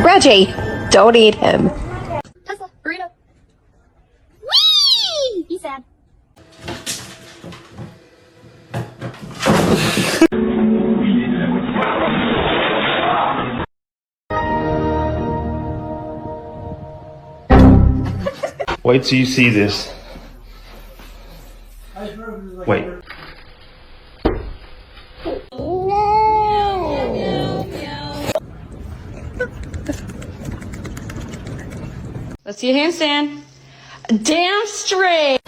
Reggie, don't eat him. Tesla, burrito. Whee! He's sad. Wait till you see this. Wait. Let's see a handstand. Damn straight.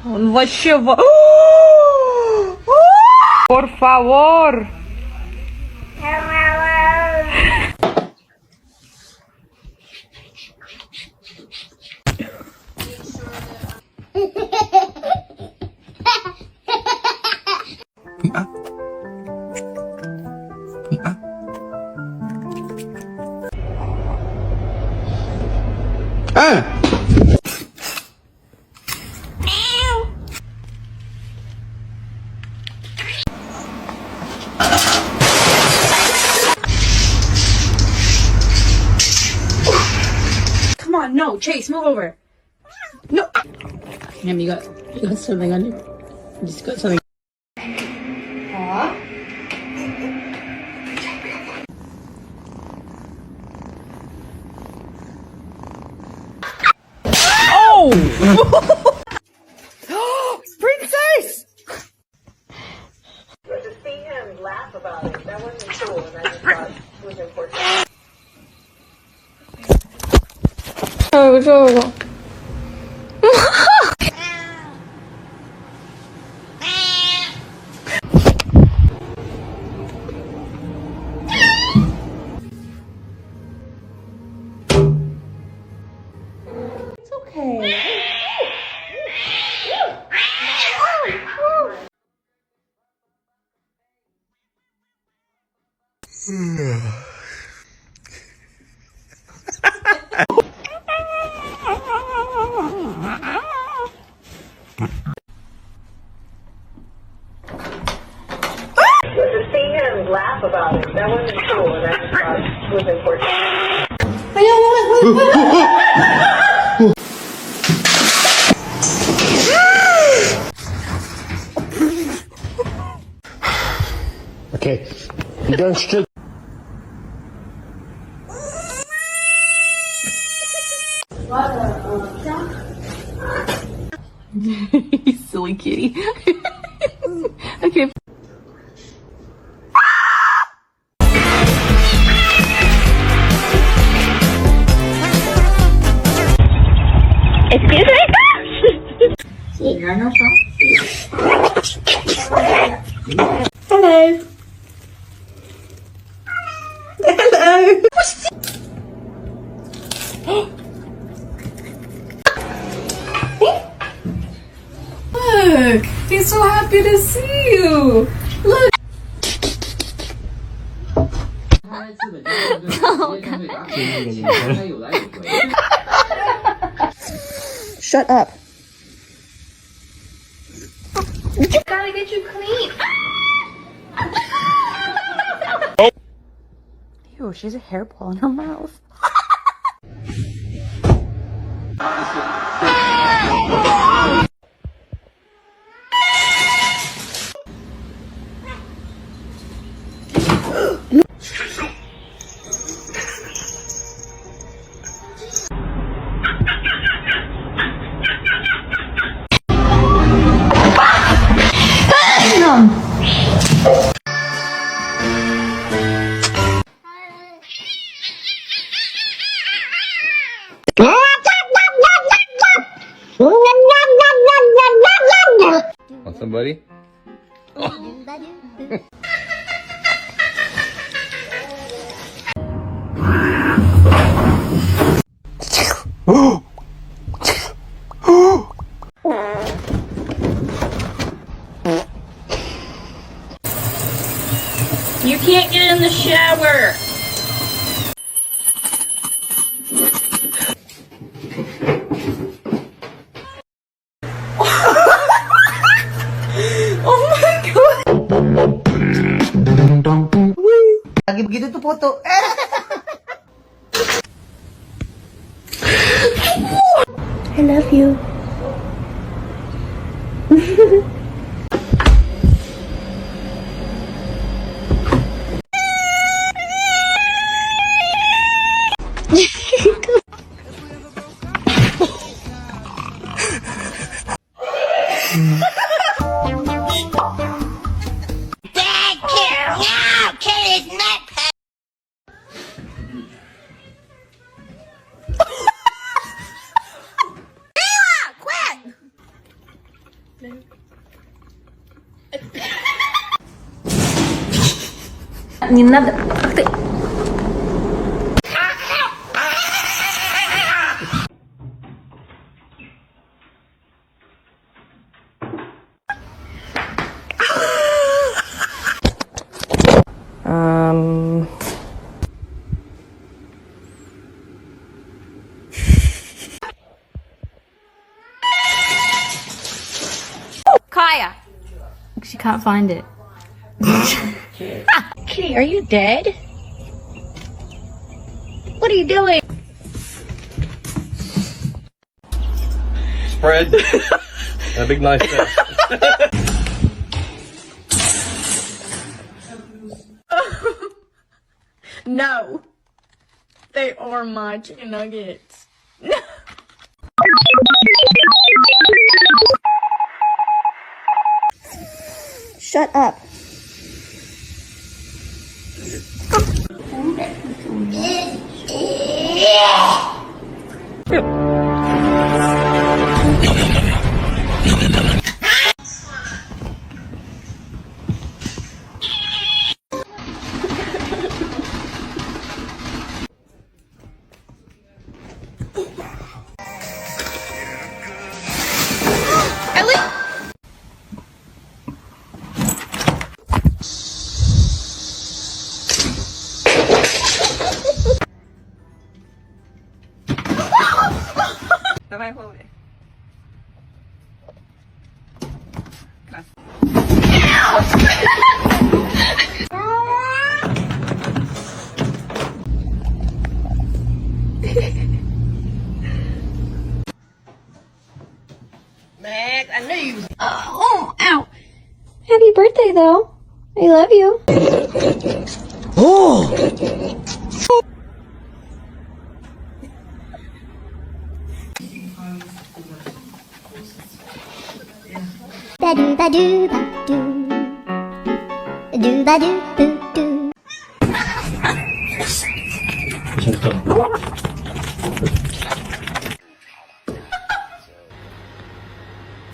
Он вообще... Por favor. Come on, no, Chase, move over. No. Damn, you got something on you. You just got something. Oh! Princess! But to see him laugh about it, that wasn't cool, and I just thought it was important. Oh, 저거. It's okay. But to see him laugh about it, that wasn't cool, and I just thought it was important. Okay. You don't strip. You silly kitty. Okay. Excuse me? Hello. Hello. Look, he's so happy to see you. Look. Shut up. Gotta get you clean. Ew, she has a hairball in her mouth. You can't get in the shower. Lagi begitu tuh foto. I love you. Не надо. Ах ты. Kaya. She can't find it. Kitty, are you dead? What are you doing? Spread. A big nice fish. No. They are my chicken nuggets. Shut up. Давай лови. Max, I knew you was Oh, ow. Happy birthday, though. I love you. Ba doo ba doo ba doo. Doo ba doo boo doo.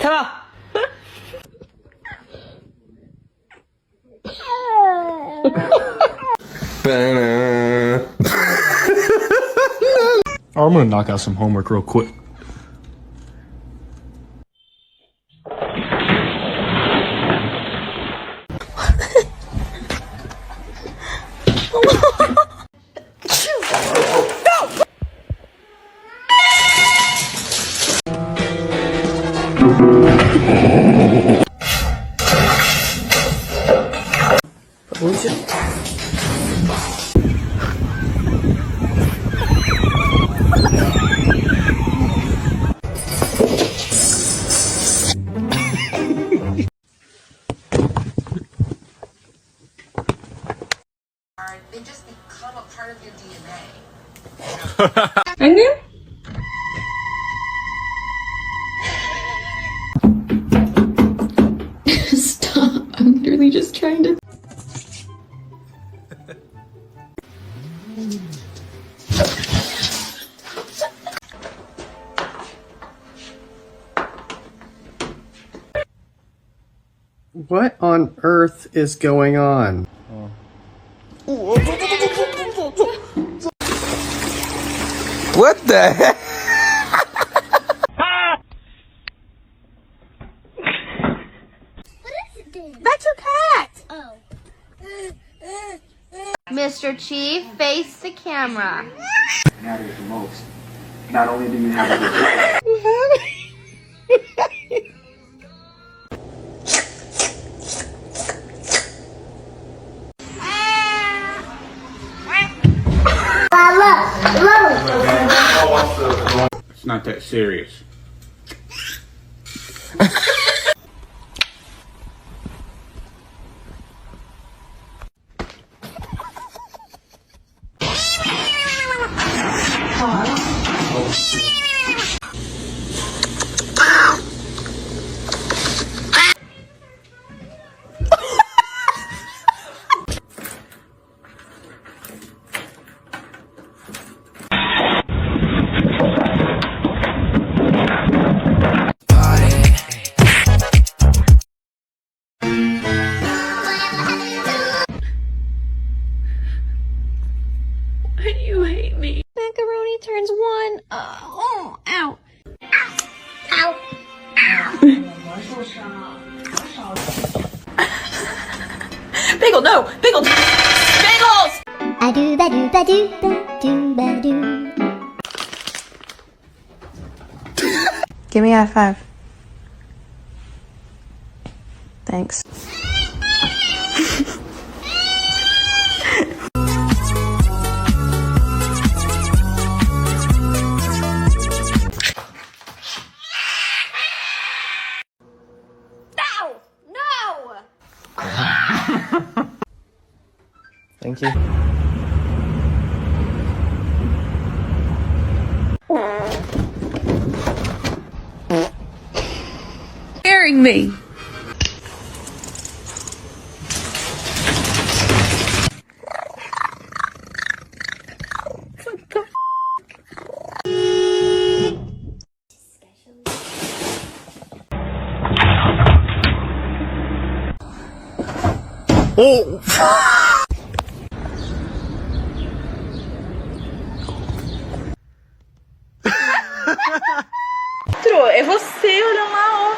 Ta. I'm gonna knock out some homework real quick. They just become a part of your DNA. Stop. I'm literally just trying to. What on earth is going on? What the heck? That's your cat. Oh. Mr. Chief, face the camera. Matters the most. Not only do you have a It's not that serious. Macaroni turns 1. Oh, ow. Bagel, no! Bagel! Bagels! I do ba do ba do ba do ba do. Give me a high five. Thanks. Thank you. Scaring me. Oh! É você olhando lá, ó.